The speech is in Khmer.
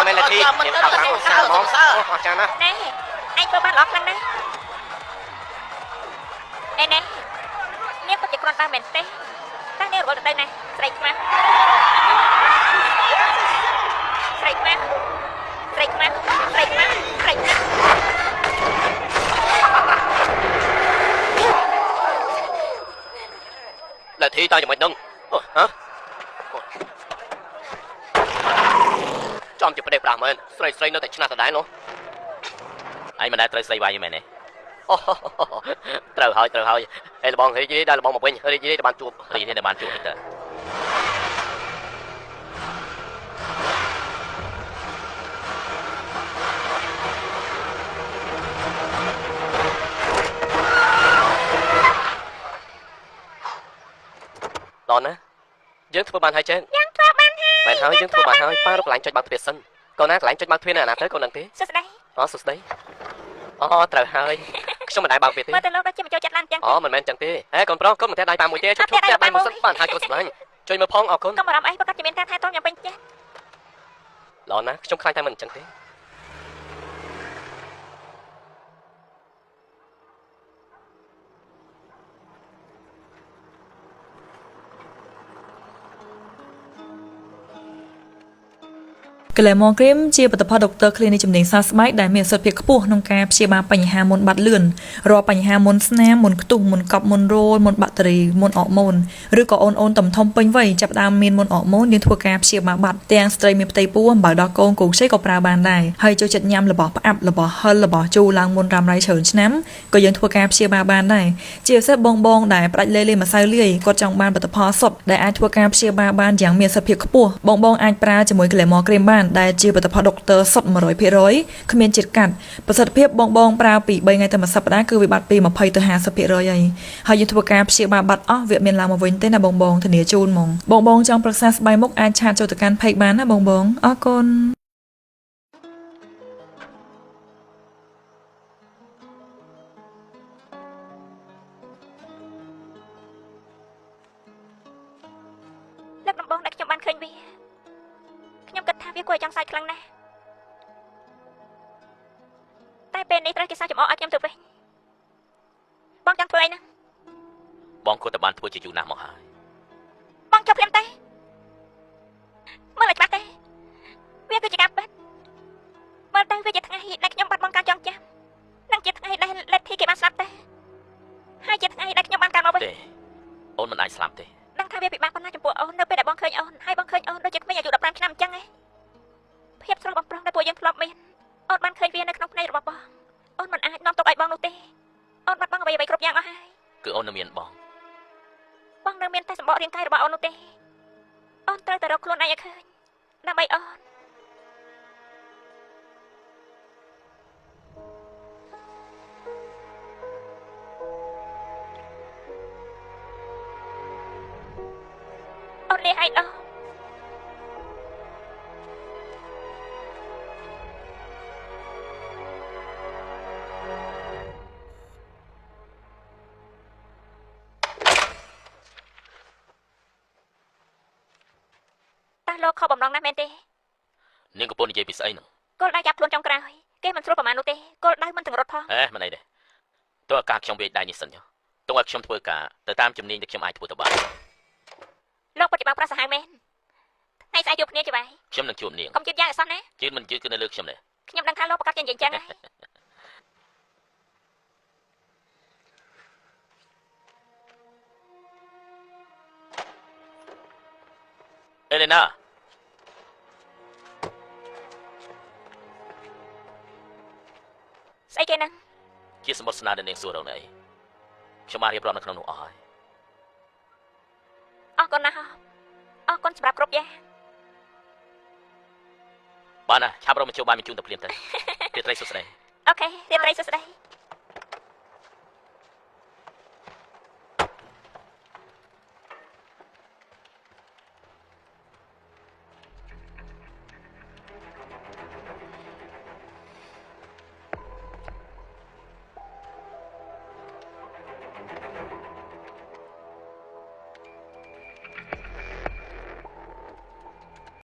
មែនលាទីខ្ញុំថា5អង្សាហ្មងអស់ចាណាណែអញធ្វើបានល្អខ្លាំងណាស់ណែនាងពិតជាគ្រាន់តែមែនទេតែនាងរវល់ទៅណាស្រីខ្មាស់ស្រីខ្មាស់ស្រីខ្មាស់ស្រីខ្មាស់ស្រីខ្មាស់លាទីតើយ៉ាងម៉េចនឹងហ៎ចំជាប្រទេសប្រាស់មែនស្រីនៅតែឆ្នះដដែលនោះអញមិនដែលត្រូវស្រីវាយមែនទេអូត្រូវហើយអេលបងរីករាយដល់លបងមកវិញរីករាយដល់បានជួបរីករាយដល់បានជួបទៅដល់ណាយើងធ្វើបានហើយចេះយើងធ្វើបានហើយមែនហើយយើងធ្វើបានហើយប៉ារកន្លែងចុចបើកទ្វារសិនកូនណាកន្លែងចុចបើកទ្វារណាទៅកូននឹងទេសួស្ដីសួស្ដីត្រូវហើយខ្ញុំមិនដែរបើកវាទេមើលទៅលោកដូចជាមិនចូលចិត្តឡានចឹងមិនមែនចឹងទេហេកូនប្រុសកូនមិនទេដៃប៉ាមួយទេជប់តែដៃមួយសិនបានហើយកូនសម្លាញ់ជួយមើលផងអរគុណកុំបារម្ភអីប្រកាសជាមានការថែទាំយ៉ាងពេញចិត្តល្អណាស់ខ្ញុំខ្លាចតែមិនចឹងទេកលែម៉ងគ្រីមជាផលិតផលដុកទ័រ Clinic ជំនាញសើស្បែកដែលមានប្រសិទ្ធភាពខ្ពស់ក្នុងការព្យាបាលបញ្ហាមុនបាត់លឿនរាល់បញ្ហាមុនស្នាមមុនខ្ទុះមុនកប់មុនរោលមុនបាក់តេរីមុនអរម៉ូនឬក៏អូនទំធំពេញវ័យចាប់ផ្ដើមមានមុនអរម៉ូនយើងធ្វើការព្យាបាលបាត់ទាំងស្ត្រីមានផ្ទៃពោះអំបៅដល់កូនគោខ្ចីក៏ប្រើបានដែរហើយចូលចិត្តញ៉ាំរបស់ផ្អាប់របស់ហឹលរបស់ជូរឡើងមុនរ៉ាំរ៉ៃច្រើនឆ្នាំក៏យើងធ្វើការព្យាបាលបានដែរជាពិសេសបងដែលផ្ដាច់លេម្សៅលាយគាត់ចង់បានផលិតផលសុទ្ធដែលអាចធ្វើការព្យាបាលបានយ៉ាងមានប្រសិទ្ធភាពខ្ពស់បងអាចប្រើជាមួយក្លែម៉ងគ្រីមបានដែលជាផលិតផលដុកទ័រសុទ្ធ 100% គ្មានជាតិកាត់ប្រសិទ្ធភាពបងប្រើពី3ថ្ងៃទៅមួយសប្តាហ៍គឺវាបាត់ពី20ទៅ50% ហើយយើងធ្វើការព្យាបាលបាត់អស់វាមានឡើងមកវិញទេណាបងធានាជូនហ្មងបងចង់ប្រឹក្សាស្បែកមុខអាចឆាតចូលទៅកាន់ page បានណាបងអរគុណលើកដំបូងដែលខ្ញុំបានឃើញវាខ្ញុំគិតថាវាគួរឲ្យចង់សើចខ្លាំងណាស់តែពេលនេះត្រូវគេសើចចំអកឲ្យខ្ញុំទៅវិញបងចង់ធ្វើអីណាបងគួរតែបានធ្វើជាយូរណាស់មកហើយបងចុះភ្លាមទេមើលឲ្យច្បាស់ទេវាគឺជាការពិតមើលទៅវាជាថ្ងៃដែលខ្ញុំបាត់បង់ការចងចាំនិងជាថ្ងៃដែលលេតធីគេបានស្លាប់ទេហើយជាថ្ងៃដែលខ្ញុំបានកើតមកវិញទេអូនមិនអាចស្លាប់ទេដឹងថាវាពិបាកប៉ុណ្ណាចំពោះអូននៅពេលដែលបងឃើញអូនហើយបងឃើញអូនដូចជាក្មេងអាយុ15ឆ្នាំអញ្ចឹងឯងភាពស្រស់បំព្រងដែលពួកយើងធ្លាប់មានអូនបានឃើញវានៅក្នុងភ្នែករបស់បងអូនមិនអាចនាំទុកឲ្យបងនោះទេអូនបាត់បង់អ្វីគ្រប់យ៉ាងអស់ហើយគឺអូននៅមានបងនៅមានតែសម្បករាងកាយរបស់អូននោះទេអូនត្រូវតែរកខ្លួនឯងឲ្យឃើញដើម្បីអូនលះឯងលោកខកបំណងណាស់មែនទេនាងកំពុងនិយាយពីស្អីនោះគោលដៅចាប់ខ្លួនចុងក្រោយគេមិនស្រួលប្រមាណនោះទេគោលដៅមិនទាំងរត់ផងមិនអីទេតើឱកាសខ្ញុំវាដៃនេះសិនចុះតើឲ្យខ្ញុំធ្វើការទៅតាមជំនាញដែលខ្ញុំអាចធ្វើទៅបានលោកពិតជាបានប្រសាហារមែនថ្ងៃស្អែកជួបគ្នាច្បាស់ខ្ញុំនឹងជួបនាងកុំជឿយ៉ាងអសោះណាជឿមិនជឿគឺនៅលើខ្ញុំទេខ្ញុំដឹងថាលោកប្រកាសជានិយាយចឹងហើយអេលេណាស្អីគេហ្នឹងជាសមុទ្រស្នាដែលនាងសួររកនេះខ្ញុំបានរៀបរាប់នៅក្នុងនោះអស់ហើយអរគុណណាស់អរគុណសម្រាប់គ្រប់យ៉ាងបានណាឆាប់រកមជ្ឈបាយបញ្ជូនទៅភ្លាមទៅរាត្រីសួស្ដីអូខេរាត្រីសួស្ដី